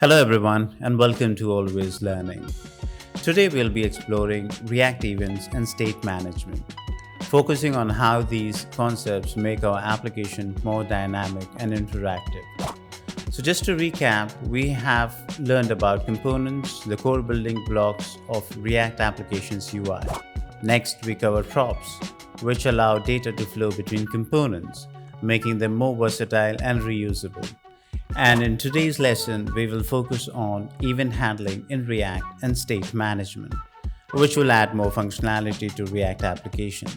Hello everyone and welcome to Always Learning. Today we'll be exploring React events and state management, focusing on how these concepts make our application more dynamic and interactive. So just to recap, we have learned about components, the core building blocks of React applications UI. Next, we cover props, which allow data to flow between components, making them more versatile and reusable. And in today's lesson, we will focus on event handling in React and state management, which will add more functionality to React application.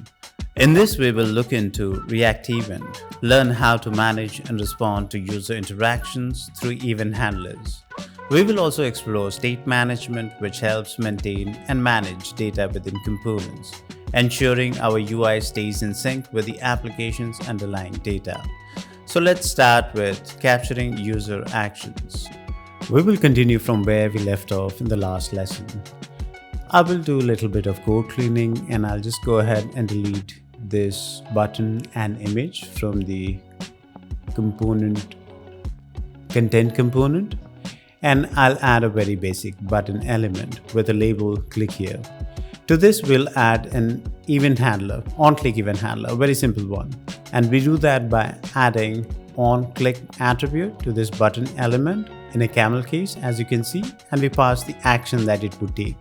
In this, we will look into React Event, learn how to manage and respond to user interactions through event handlers. We will also explore state management, which helps maintain and manage data within components, ensuring our UI stays in sync with the application's underlying data. So let's start with capturing user actions. We will continue from where we left off in the last lesson. I will do a little bit of code cleaning and I'll just go ahead and delete this button and image from the content component, and I'll add a very basic button element with a label click here. To this, we'll add an event handler, on-click event handler, a very simple one. And we do that by adding on-click attribute to this button element in a camel case, as you can see, and we pass the action that it would take.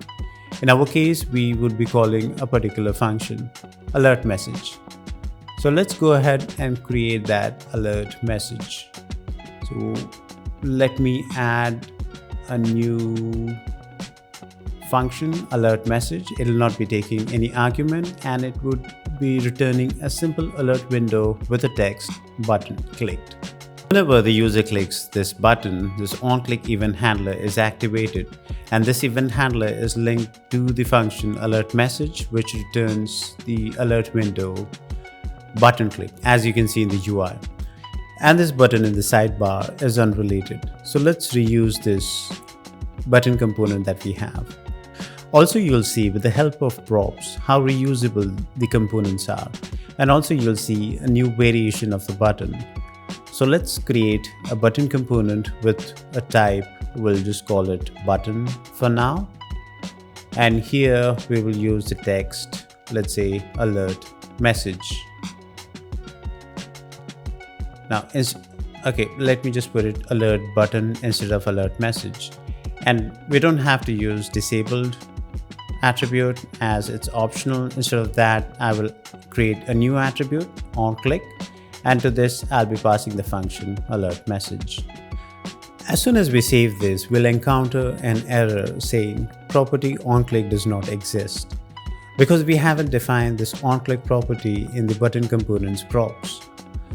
In our case, we would be calling a particular function, alert message. So let's go ahead and create that alert message. So let me add a new function, alert message. It will not be taking any argument and it would be returning a simple alert window with a text button clicked. Whenever the user clicks this button, this on-click event handler is activated, and this event handler is linked to the function alert message, which returns the alert window button click, as you can see in the UI. And this button in the sidebar is unrelated. So let's reuse this button component that we have. Also, you'll see with the help of props how reusable the components are, and also you'll see a new variation of the button. So let's create a button component with a type. We'll just call it button for now, and here we will use the text, let's say alert message. Now let me just put it alert button instead of alert message, and we don't have to use disabled attribute as it's optional. Instead of that, I will create a new attribute on click, and to this I'll be passing the function alert message. As soon as we save this, we'll encounter an error saying property on click does not exist, because we haven't defined this on click property in the button component's props.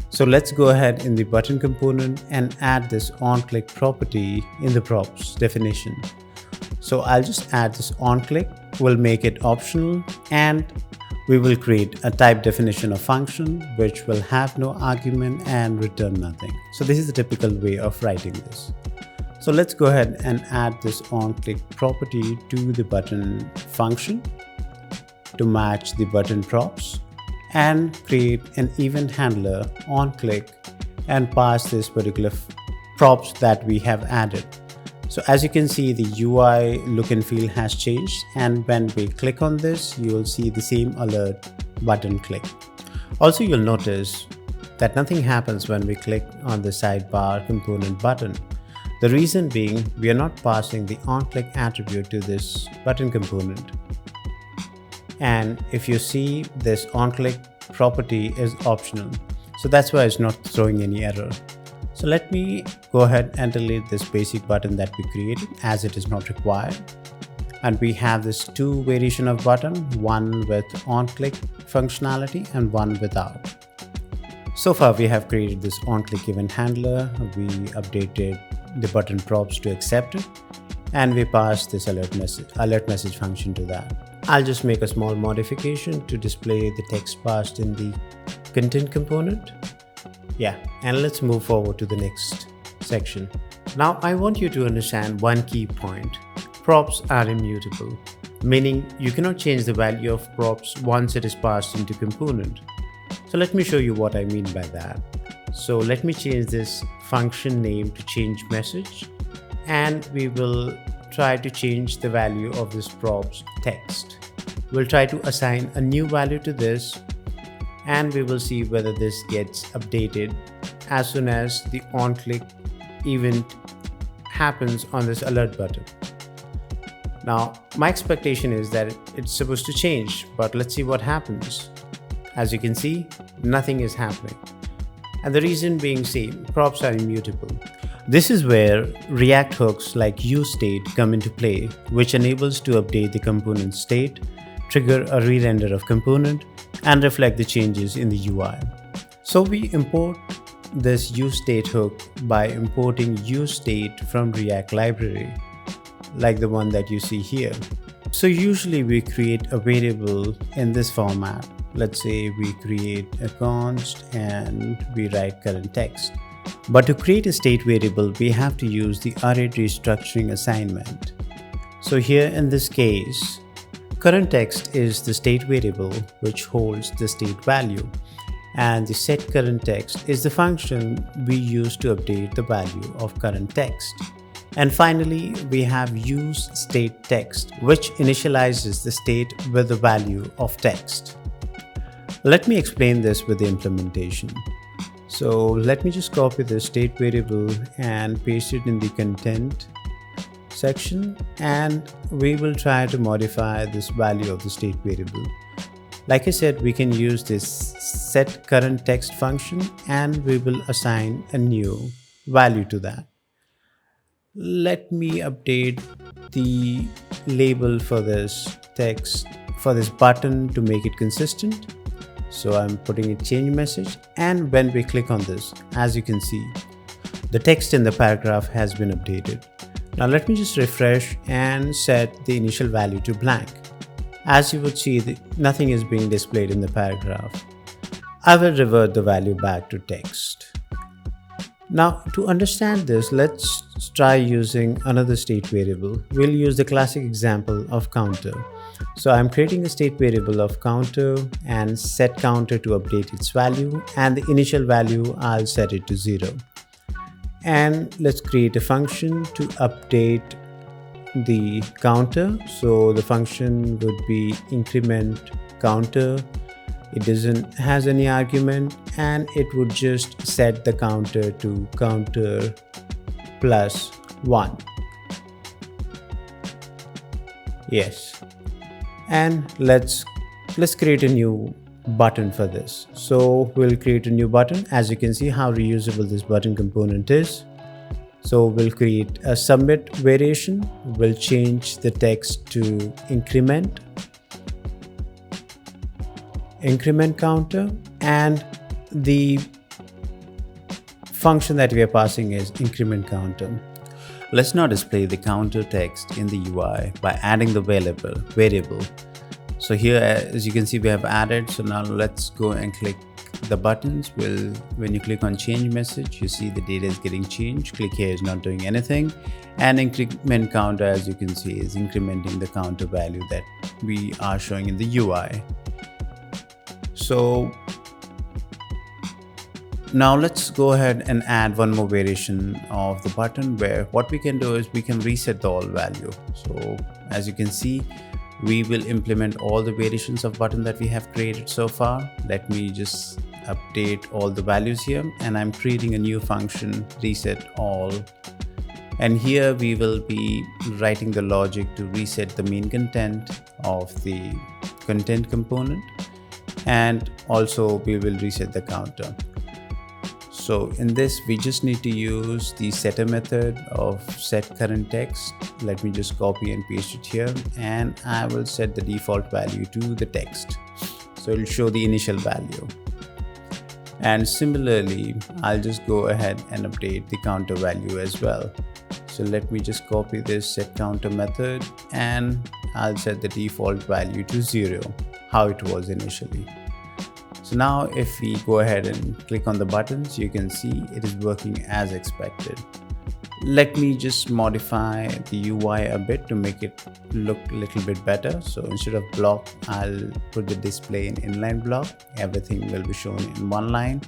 So let's go ahead in the button component and add this on click property in the props definition. So I'll just add this on click, we'll make it optional, and we will create a type definition of function which will have no argument and return nothing. So this is the typical way of writing this. So let's go ahead and add this on click property to the button function to match the button props, and create an event handler on click and pass this particular props that we have added. So as you can see, the UI look and feel has changed, and when we click on this, you will see the same alert button click. Also, you'll notice that nothing happens when we click on the sidebar component button. The reason being, we are not passing the on-click attribute to this button component. And if you see, this on-click property is optional. So that's why it's not throwing any error. So let me go ahead and delete this basic button that we created, as it is not required. And we have this two variation of button, one with on-click functionality and one without. So far we have created this on-click event handler, we updated the button props to accept it, and we passed this alert message function to that. I'll just make a small modification to display the text passed in the content component. Yeah, and let's move forward to the next section. Now I want you to understand one key point. Props are immutable, meaning you cannot change the value of props once it is passed into component. So let me show you what I mean by that. So let me change this function name to change message, and we will try to change the value of this props text. We'll try to assign a new value to this, and we will see whether this gets updated as soon as the on-click event happens on this alert button. Now, my expectation is that it's supposed to change, but let's see what happens. As you can see, nothing is happening. And the reason being same, props are immutable. This is where React hooks like useState come into play, which enables to update the component state, trigger a re-render of component, and reflect the changes in the UI. So we import this useState hook by importing useState from React library, like the one that you see here. So usually we create a variable in this format. Let's say we create a const and we write current text. But to create a state variable, we have to use the array restructuring assignment. So here in this case, current text is the state variable which holds the state value, and the set current text is the function we use to update the value of current text. And finally, we have useState text, which initializes the state with the value of text. Let me explain this with the implementation. So let me just copy the state variable and paste it in the content section, and we will try to modify this value of the state variable. Like I said, we can use this set current text function, and we will assign a new value to that. Let me update the label for this text, for this button, to make it consistent. So I'm putting a change message, and when we click on this, as you can see, the text in the paragraph has been updated. Now let me just refresh and set the initial value to blank. As you would see, nothing is being displayed in the paragraph. I will revert the value back to text. Now to understand this, let's try using another state variable. We'll use the classic example of counter. So I'm creating a state variable of counter and set counter to update its value, and the initial value I'll set it to 0. And let's create a function to update the counter. So the function would be increment counter. It has any argument, and it would just set the counter to counter plus 1. Yes. And let's create a new button for this. So we'll create a new button. As you can see how reusable this button component is. So we'll create a submit variation. We'll change the text to increment counter, and the function that we are passing is increment counter. Let's now display the counter text in the UI by adding the variable. So here, as you can see, we have added. So now let's go and click the buttons. When you click on change message, you see the data is getting changed. Click here is not doing anything, and increment counter, as you can see, is incrementing the counter value that we are showing in the UI. So now let's go ahead and add one more variation of the button, where what we can do is we can reset the all value. So as you can see, we will implement all the variations of button that we have created so far. Let me just update all the values here, and I'm creating a new function, reset all. And here we will be writing the logic to reset the main content of the content component, and also we will reset the counter. So in this, we just need to use the setter method of set current text. Let me just copy and paste it here, and I will set the default value to the text. So it will show the initial value. And similarly, I'll just go ahead and update the counter value as well. So let me just copy this set counter method, and I'll set the default value to 0, how it was initially. So now if we go ahead and click on the buttons, you can see it is working as expected. Let me just modify the UI a bit to make it look a little bit better. So instead of block, I'll put the display in inline block. Everything will be shown in one line.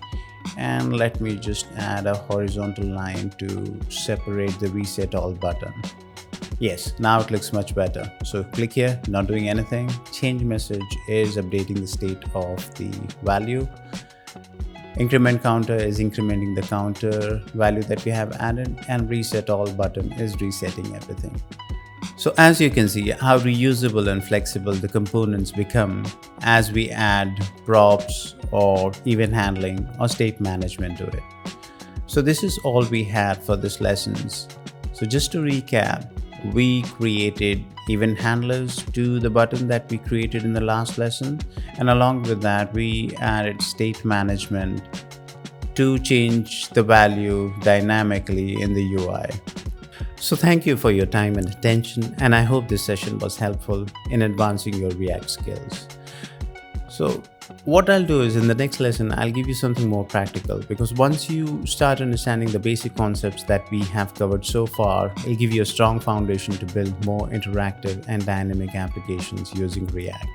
And let me just add a horizontal line to separate the reset all button. Yes, now it looks much better. So click here, not doing anything. Change message is updating the state of the value. Increment counter is incrementing the counter value that we have added, and reset all button is resetting everything. So as you can see how reusable and flexible the components become as we add props or event handling or state management to it. So this is all we had for this lessons. So just to recap, we created event handlers to the button that we created in the last lesson, and along with that we added state management to change the value dynamically in the UI. So thank you for your time and attention, and I hope this session was helpful in advancing your React skills. So what I'll do is in the next lesson, I'll give you something more practical, because once you start understanding the basic concepts that we have covered so far, it'll give you a strong foundation to build more interactive and dynamic applications using React.